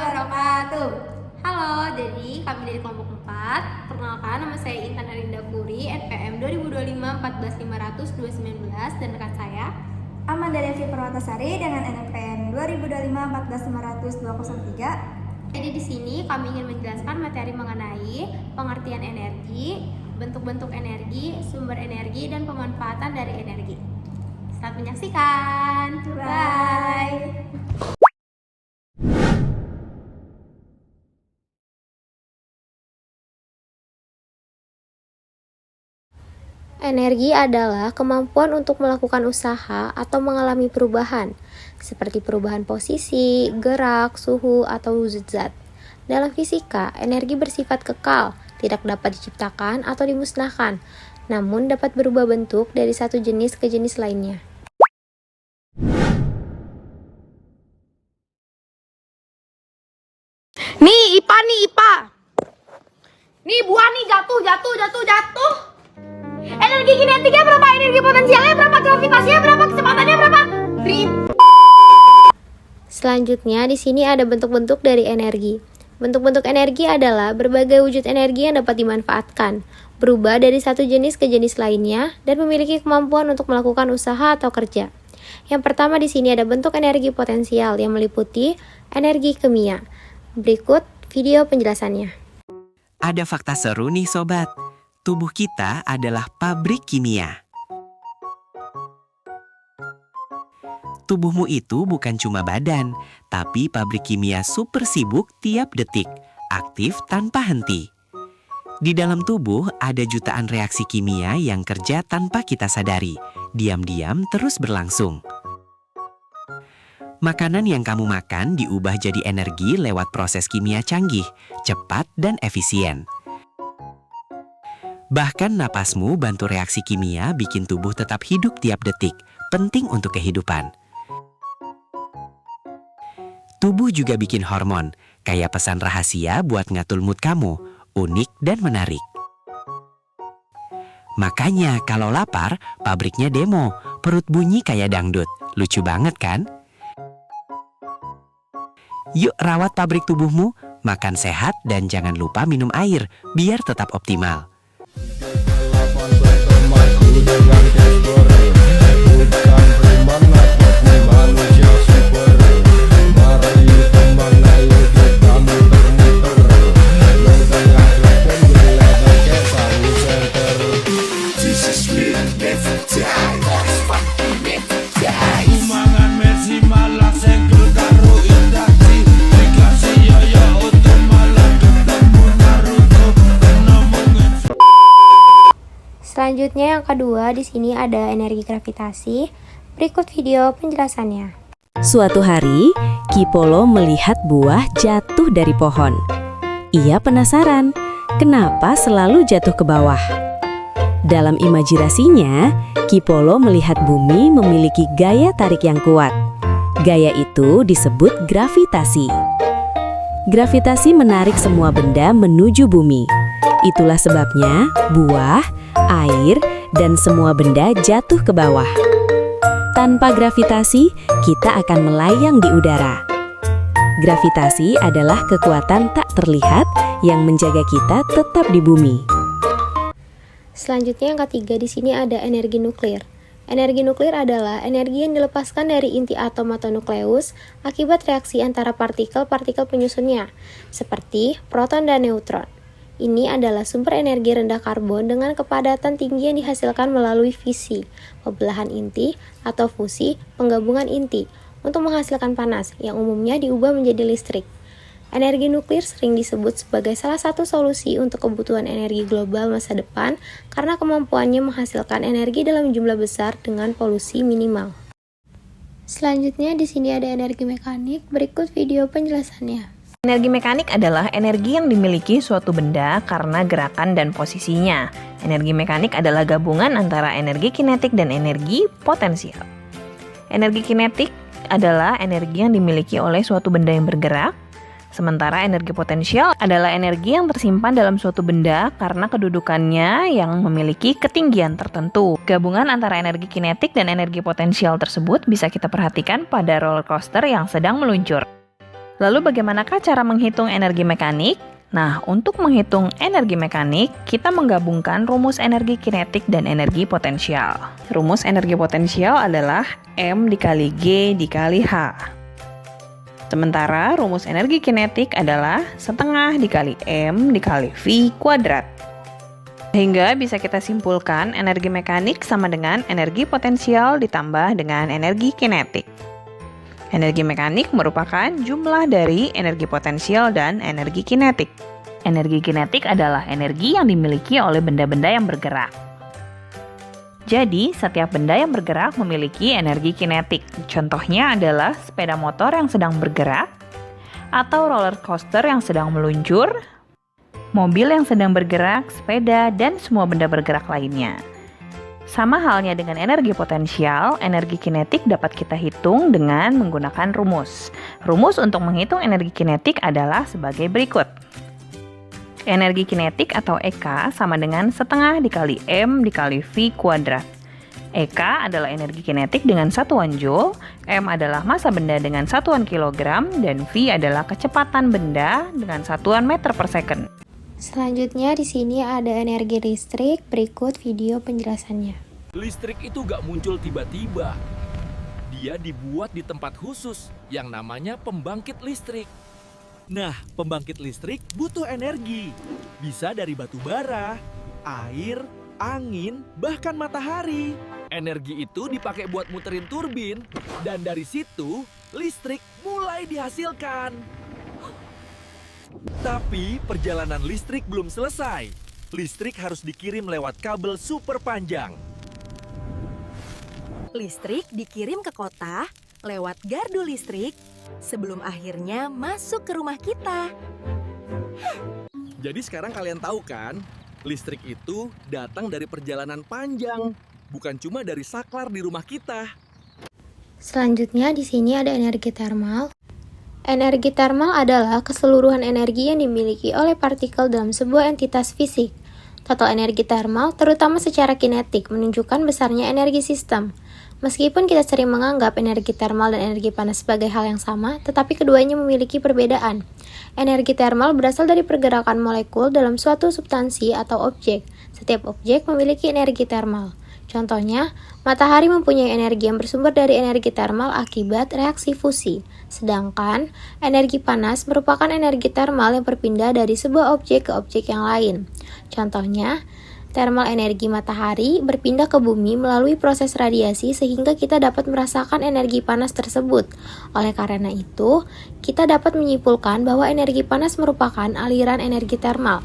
wabarakatuh. Halo, jadi kami dari kelompok 4. Perkenalkan, nama saya Intan Arinda Puri, NPM 2025 14500 219, dan rekan saya Amanda Devi Perwatasari dengan NPM 2025 14500 203. Jadi di sini kami ingin menjelaskan materi mengenai pengertian energi, bentuk-bentuk energi, sumber energi, dan pemanfaatan dari energi. Selamat menyaksikan. Bye. Energi adalah kemampuan untuk melakukan usaha atau mengalami perubahan, seperti perubahan posisi, gerak, suhu, atau wujud zat. Dalam fisika, energi bersifat kekal, tidak dapat diciptakan atau dimusnahkan, namun dapat berubah bentuk dari satu jenis ke jenis lainnya. Nih IPA. Nih buah nih jatuh. Energi kinetiknya berapa? Energi potensialnya berapa? Gravitasinya berapa? Kecepatannya berapa? Selanjutnya, di sini ada bentuk-bentuk dari energi. Bentuk-bentuk energi adalah berbagai wujud energi yang dapat dimanfaatkan, berubah dari satu jenis ke jenis lainnya, dan memiliki kemampuan untuk melakukan usaha atau kerja. Yang pertama di sini ada bentuk energi potensial yang meliputi energi kimia. Berikut video penjelasannya. Ada fakta seru nih sobat. Tubuh kita adalah pabrik kimia. Tubuhmu itu bukan cuma badan, tapi pabrik kimia super sibuk tiap detik, aktif tanpa henti. Di dalam tubuh ada jutaan reaksi kimia yang kerja tanpa kita sadari, diam-diam terus berlangsung. Makanan yang kamu makan diubah jadi energi lewat proses kimia canggih, cepat dan efisien. Bahkan napasmu bantu reaksi kimia bikin tubuh tetap hidup tiap detik, penting untuk kehidupan. Tubuh juga bikin hormon, kayak pesan rahasia buat ngatur mood kamu, unik dan menarik. Makanya kalau lapar, pabriknya demo, perut bunyi kayak dangdut. Lucu banget kan? Yuk rawat pabrik tubuhmu, makan sehat dan jangan lupa minum air, biar tetap optimal. Selanjutnya yang kedua di sini ada energi gravitasi. Berikut video penjelasannya. Suatu hari, Kipolo melihat buah jatuh dari pohon. Ia penasaran, kenapa selalu jatuh ke bawah. Dalam imajinasinya, Kipolo melihat bumi memiliki gaya tarik yang kuat. Gaya itu disebut gravitasi. Gravitasi menarik semua benda menuju bumi. Itulah sebabnya buah, air, dan semua benda jatuh ke bawah. Tanpa gravitasi, kita akan melayang di udara. Gravitasi adalah kekuatan tak terlihat yang menjaga kita tetap di bumi. Selanjutnya yang ketiga di sini ada energi nuklir. Energi nuklir adalah energi yang dilepaskan dari inti atom atau nukleus akibat reaksi antara partikel-partikel penyusunnya, seperti proton dan neutron. Ini adalah sumber energi rendah karbon dengan kepadatan tinggi yang dihasilkan melalui fisi, pembelahan inti, atau fusi, penggabungan inti, untuk menghasilkan panas, yang umumnya diubah menjadi listrik. Energi nuklir sering disebut sebagai salah satu solusi untuk kebutuhan energi global masa depan karena kemampuannya menghasilkan energi dalam jumlah besar dengan polusi minimal. Selanjutnya di sini ada energi mekanik, berikut video penjelasannya. Energi mekanik adalah energi yang dimiliki suatu benda karena gerakan dan posisinya. Energi mekanik adalah gabungan antara energi kinetik dan energi potensial. Energi kinetik adalah energi yang dimiliki oleh suatu benda yang bergerak, sementara energi potensial adalah energi yang tersimpan dalam suatu benda karena kedudukannya yang memiliki ketinggian tertentu. Gabungan antara energi kinetik dan energi potensial tersebut bisa kita perhatikan pada roller coaster yang sedang meluncur. Lalu bagaimanakah cara menghitung energi mekanik? Nah, untuk menghitung energi mekanik, kita menggabungkan rumus energi kinetik dan energi potensial. Rumus energi potensial adalah M dikali G dikali H. Sementara rumus energi kinetik adalah setengah dikali M dikali V kuadrat. Sehingga bisa kita simpulkan energi mekanik sama dengan energi potensial ditambah dengan energi kinetik. Energi mekanik merupakan jumlah dari energi potensial dan energi kinetik. Energi kinetik adalah energi yang dimiliki oleh benda-benda yang bergerak. Jadi, setiap benda yang bergerak memiliki energi kinetik. Contohnya adalah sepeda motor yang sedang bergerak, atau roller coaster yang sedang meluncur, mobil yang sedang bergerak, sepeda, dan semua benda bergerak lainnya. Sama halnya dengan energi potensial, energi kinetik dapat kita hitung dengan menggunakan rumus. Rumus untuk menghitung energi kinetik adalah sebagai berikut. Energi kinetik atau EK sama dengan setengah dikali M dikali V kuadrat. EK adalah energi kinetik dengan satuan Joule, M adalah massa benda dengan satuan kilogram, dan V adalah kecepatan benda dengan satuan meter per second. Selanjutnya di sini ada energi listrik, berikut video penjelasannya. Listrik itu gak muncul tiba-tiba. Dia dibuat di tempat khusus yang namanya pembangkit listrik. Nah, pembangkit listrik butuh energi. Bisa dari batu bara, air, angin, bahkan matahari. Energi itu dipakai buat muterin turbin, dan dari situ listrik mulai dihasilkan. Tapi perjalanan listrik belum selesai. Listrik harus dikirim lewat kabel super panjang. Listrik dikirim ke kota lewat gardu listrik sebelum akhirnya masuk ke rumah kita. Jadi sekarang kalian tahu kan, listrik itu datang dari perjalanan panjang, bukan cuma dari saklar di rumah kita. Selanjutnya di sini ada energi termal. Energi termal adalah keseluruhan energi yang dimiliki oleh partikel dalam sebuah entitas fisik. Total energi termal, terutama secara kinetik, menunjukkan besarnya energi sistem. Meskipun kita sering menganggap energi termal dan energi panas sebagai hal yang sama, tetapi keduanya memiliki perbedaan. Energi termal berasal dari pergerakan molekul dalam suatu substansi atau objek. Setiap objek memiliki energi termal. Contohnya, matahari mempunyai energi yang bersumber dari energi termal akibat reaksi fusi. Sedangkan, energi panas merupakan energi termal yang berpindah dari sebuah objek ke objek yang lain. Contohnya, termal energi matahari berpindah ke bumi melalui proses radiasi sehingga kita dapat merasakan energi panas tersebut. Oleh karena itu, kita dapat menyimpulkan bahwa energi panas merupakan aliran energi termal.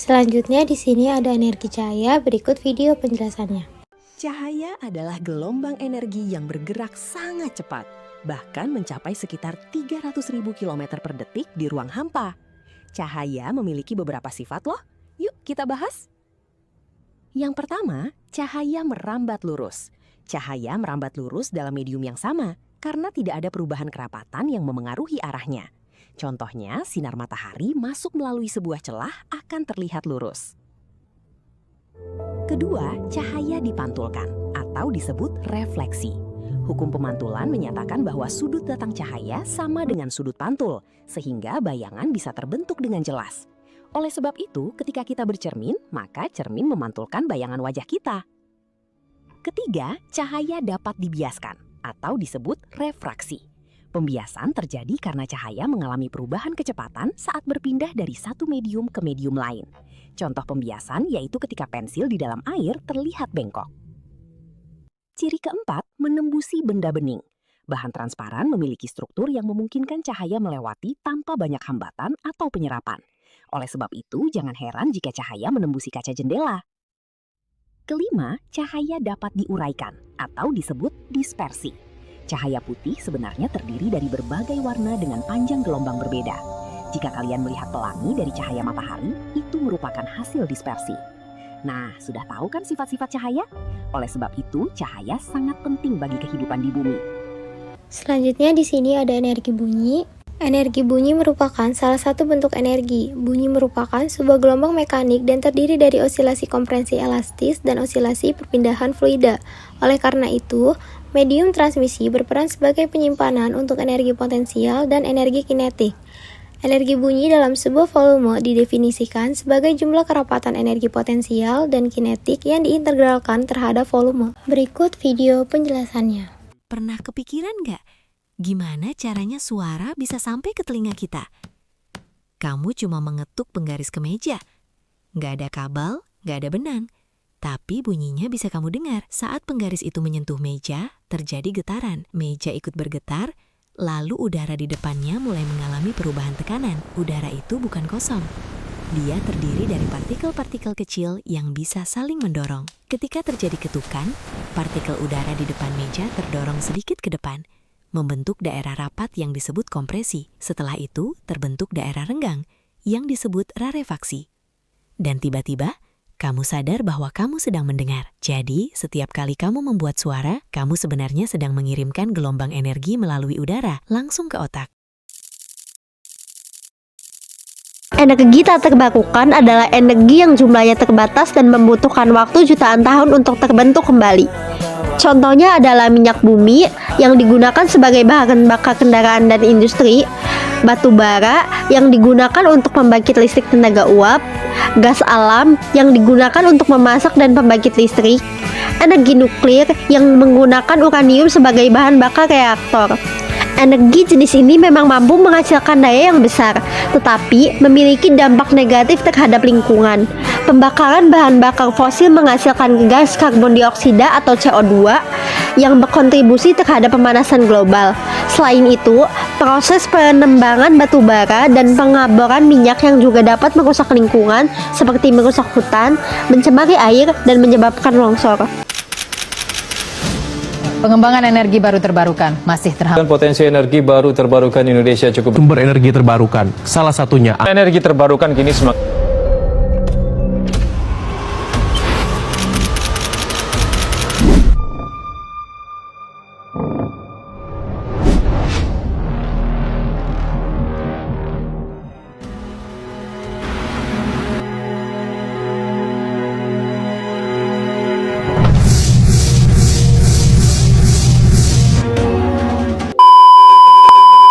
Selanjutnya di sini ada energi cahaya, berikut video penjelasannya. Cahaya adalah gelombang energi yang bergerak sangat cepat, bahkan mencapai sekitar 300.000 km per detik di ruang hampa. Cahaya memiliki beberapa sifat loh. Yuk kita bahas. Yang pertama, cahaya merambat lurus. Cahaya merambat lurus dalam medium yang sama karena tidak ada perubahan kerapatan yang memengaruhi arahnya. Contohnya, sinar matahari masuk melalui sebuah celah akan terlihat lurus. Kedua, cahaya dipantulkan atau disebut refleksi. Hukum pemantulan menyatakan bahwa sudut datang cahaya sama dengan sudut pantul, sehingga bayangan bisa terbentuk dengan jelas. Oleh sebab itu, ketika kita bercermin, maka cermin memantulkan bayangan wajah kita. Ketiga, cahaya dapat dibiaskan atau disebut refraksi. Pembiasan terjadi karena cahaya mengalami perubahan kecepatan saat berpindah dari satu medium ke medium lain. Contoh pembiasan yaitu ketika pensil di dalam air terlihat bengkok. Ciri keempat, menembusi benda bening. Bahan transparan memiliki struktur yang memungkinkan cahaya melewati tanpa banyak hambatan atau penyerapan. Oleh sebab itu, jangan heran jika cahaya menembusi kaca jendela. Kelima, cahaya dapat diuraikan atau disebut dispersi. Cahaya putih sebenarnya terdiri dari berbagai warna dengan panjang gelombang berbeda. Jika kalian melihat pelangi dari cahaya matahari, itu merupakan hasil dispersi. Nah, sudah tahu kan sifat-sifat cahaya? Oleh sebab itu, cahaya sangat penting bagi kehidupan di bumi. Selanjutnya di sini ada energi bunyi. Energi bunyi merupakan salah satu bentuk energi. Bunyi merupakan sebuah gelombang mekanik dan terdiri dari osilasi kompresi elastis dan osilasi perpindahan fluida. Oleh karena itu, medium transmisi berperan sebagai penyimpanan untuk energi potensial dan energi kinetik. Energi bunyi dalam sebuah volume didefinisikan sebagai jumlah kerapatan energi potensial dan kinetik yang diintegralkan terhadap volume. Berikut video penjelasannya. Pernah kepikiran nggak? Gimana caranya suara bisa sampai ke telinga kita? Kamu cuma mengetuk penggaris kemeja. Nggak ada kabel, nggak ada benang. Tapi bunyinya bisa kamu dengar. Saat penggaris itu menyentuh meja, terjadi getaran. Meja ikut bergetar, lalu udara di depannya mulai mengalami perubahan tekanan. Udara itu bukan kosong. Dia terdiri dari partikel-partikel kecil yang bisa saling mendorong. Ketika terjadi ketukan, partikel udara di depan meja terdorong sedikit ke depan, membentuk daerah rapat yang disebut kompresi. Setelah itu, terbentuk daerah renggang yang disebut rarefaksi. Dan tiba-tiba, kamu sadar bahwa kamu sedang mendengar. Jadi, setiap kali kamu membuat suara, kamu sebenarnya sedang mengirimkan gelombang energi melalui udara langsung ke otak. Energi tak terbarukan adalah energi yang jumlahnya terbatas dan membutuhkan waktu jutaan tahun untuk terbentuk kembali. Contohnya adalah minyak bumi yang digunakan sebagai bahan bakar kendaraan dan industri, batu bara yang digunakan untuk pembangkit listrik tenaga uap, gas alam yang digunakan untuk memasak dan pembangkit listrik, energi nuklir yang menggunakan uranium sebagai bahan bakar reaktor. Energi jenis ini memang mampu menghasilkan daya yang besar, tetapi memiliki dampak negatif terhadap lingkungan. Pembakaran bahan bakar fosil menghasilkan gas karbon dioksida atau CO2 yang berkontribusi terhadap pemanasan global. Selain itu, proses penembangan batu bara dan pengaboran minyak yang juga dapat merusak lingkungan seperti merusak hutan, mencemari air, dan menyebabkan longsor. Pengembangan energi baru terbarukan masih terhambat. Potensi energi baru terbarukan Indonesia cukup. Sumber energi terbarukan, salah satunya energi terbarukan kini semakin.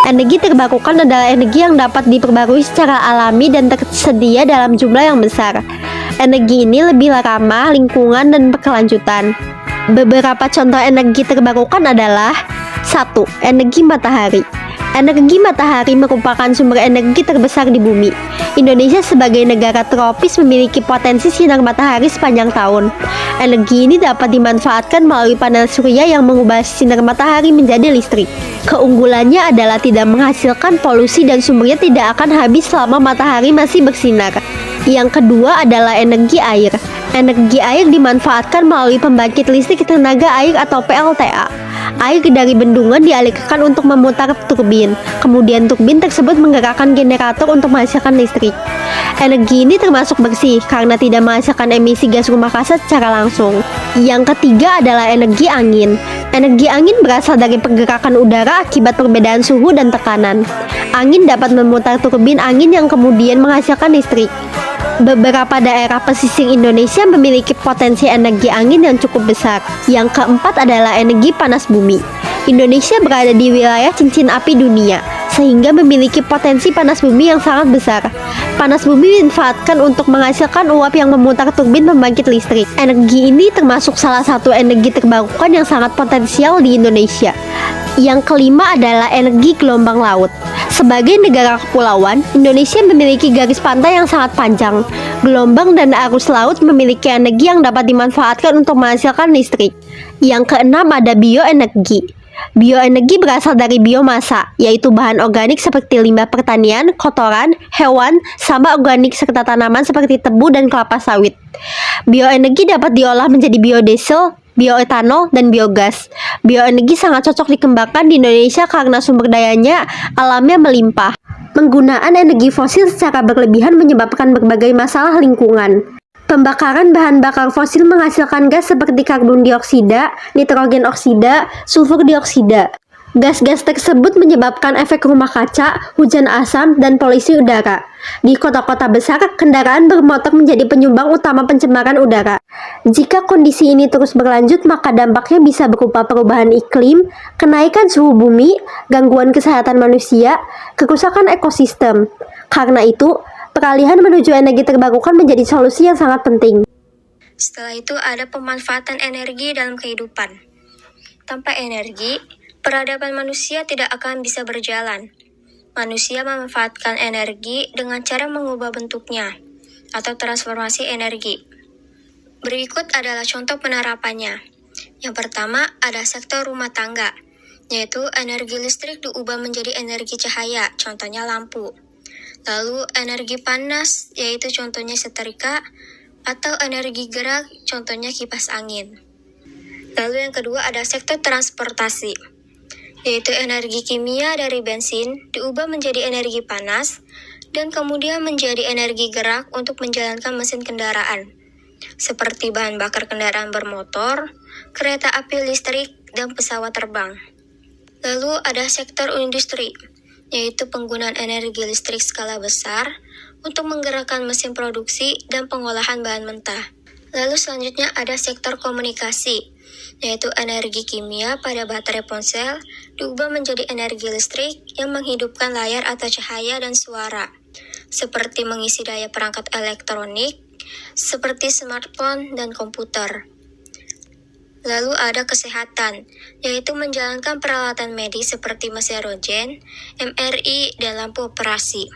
Energi terbarukan adalah energi yang dapat diperbarui secara alami dan tersedia dalam jumlah yang besar. Energi ini lebih ramah lingkungan dan berkelanjutan. Beberapa contoh energi terbarukan adalah 1. Energi matahari. Energi matahari merupakan sumber energi terbesar di bumi. Indonesia sebagai negara tropis memiliki potensi sinar matahari sepanjang tahun. Energi ini dapat dimanfaatkan melalui panel surya yang mengubah sinar matahari menjadi listrik. Keunggulannya adalah tidak menghasilkan polusi dan sumbernya tidak akan habis selama matahari masih bersinar. Yang kedua adalah energi air. Energi air dimanfaatkan melalui pembangkit listrik tenaga air atau PLTA. Air dari bendungan dialirkan untuk memutar turbin. Kemudian turbin tersebut menggerakkan generator untuk menghasilkan listrik. Energi ini termasuk bersih karena tidak menghasilkan emisi gas rumah kaca secara langsung. Yang ketiga adalah energi angin. Energi angin berasal dari pergerakan udara akibat perbedaan suhu dan tekanan. Angin dapat memutar turbin angin yang kemudian menghasilkan listrik. Beberapa daerah pesisir Indonesia memiliki potensi energi angin yang cukup besar. Yang keempat adalah energi panas bumi. Indonesia berada di wilayah cincin api dunia, sehingga memiliki potensi panas bumi yang sangat besar. Panas bumi dimanfaatkan untuk menghasilkan uap yang memutar turbin pembangkit listrik. Energi ini termasuk salah satu energi terbarukan yang sangat potensial di Indonesia. Yang kelima adalah energi gelombang laut. Sebagai negara kepulauan, Indonesia memiliki garis pantai yang sangat panjang. Gelombang dan arus laut memiliki energi yang dapat dimanfaatkan untuk menghasilkan listrik. Yang keenam ada bioenergi. Bioenergi berasal dari biomasa, yaitu bahan organik seperti limbah pertanian, kotoran, hewan, sampah organik serta tanaman seperti tebu dan kelapa sawit. Bioenergi dapat diolah menjadi biodiesel, bioetanol, dan biogas. Bioenergi sangat cocok dikembangkan di Indonesia karena sumber dayanya alamnya melimpah. Penggunaan energi fosil secara berlebihan menyebabkan berbagai masalah lingkungan. Pembakaran bahan bakar fosil menghasilkan gas seperti karbon dioksida, nitrogen oksida, sulfur dioksida. Gas-gas tersebut menyebabkan efek rumah kaca, hujan asam, dan polusi udara. Di kota-kota besar, kendaraan bermotor menjadi penyumbang utama pencemaran udara. Jika kondisi ini terus berlanjut, maka dampaknya bisa berupa perubahan iklim, kenaikan suhu bumi, gangguan kesehatan manusia, kerusakan ekosistem. Karena itu, peralihan menuju energi terbarukan menjadi solusi yang sangat penting. Setelah itu ada pemanfaatan energi dalam kehidupan. Tanpa energi, peradaban manusia tidak akan bisa berjalan. Manusia memanfaatkan energi dengan cara mengubah bentuknya atau transformasi energi. Berikut adalah contoh penerapannya. Yang pertama ada sektor rumah tangga, yaitu energi listrik diubah menjadi energi cahaya, contohnya lampu. Lalu energi panas, yaitu contohnya setrika, atau energi gerak, contohnya kipas angin. Lalu yang kedua ada sektor transportasi, yaitu energi kimia dari bensin diubah menjadi energi panas dan kemudian menjadi energi gerak untuk menjalankan mesin kendaraan, seperti bahan bakar kendaraan bermotor, kereta api listrik, dan pesawat terbang. Lalu ada sektor industri, yaitu penggunaan energi listrik skala besar untuk menggerakkan mesin produksi dan pengolahan bahan mentah. Lalu selanjutnya ada sektor komunikasi, yaitu energi kimia pada baterai ponsel diubah menjadi energi listrik yang menghidupkan layar atau cahaya dan suara, seperti mengisi daya perangkat elektronik, seperti smartphone dan komputer. Lalu ada kesehatan, yaitu menjalankan peralatan medis seperti mesin rogen, MRI, dan lampu operasi.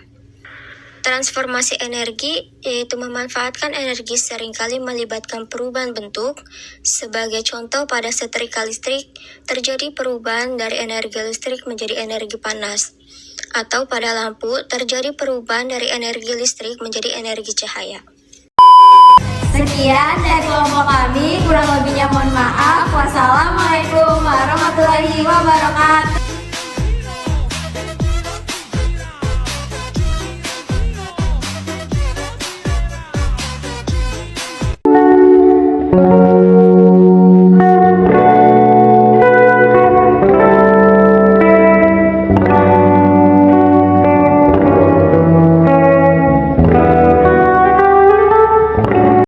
Transformasi energi, yaitu memanfaatkan energi seringkali melibatkan perubahan bentuk. Sebagai contoh pada setrika listrik, terjadi perubahan dari energi listrik menjadi energi panas. Atau pada lampu, terjadi perubahan dari energi listrik menjadi energi cahaya. Sekian dari kelompok kami, kurang lebihnya mohon maaf. Wassalamualaikum warahmatullahi wabarakatuh.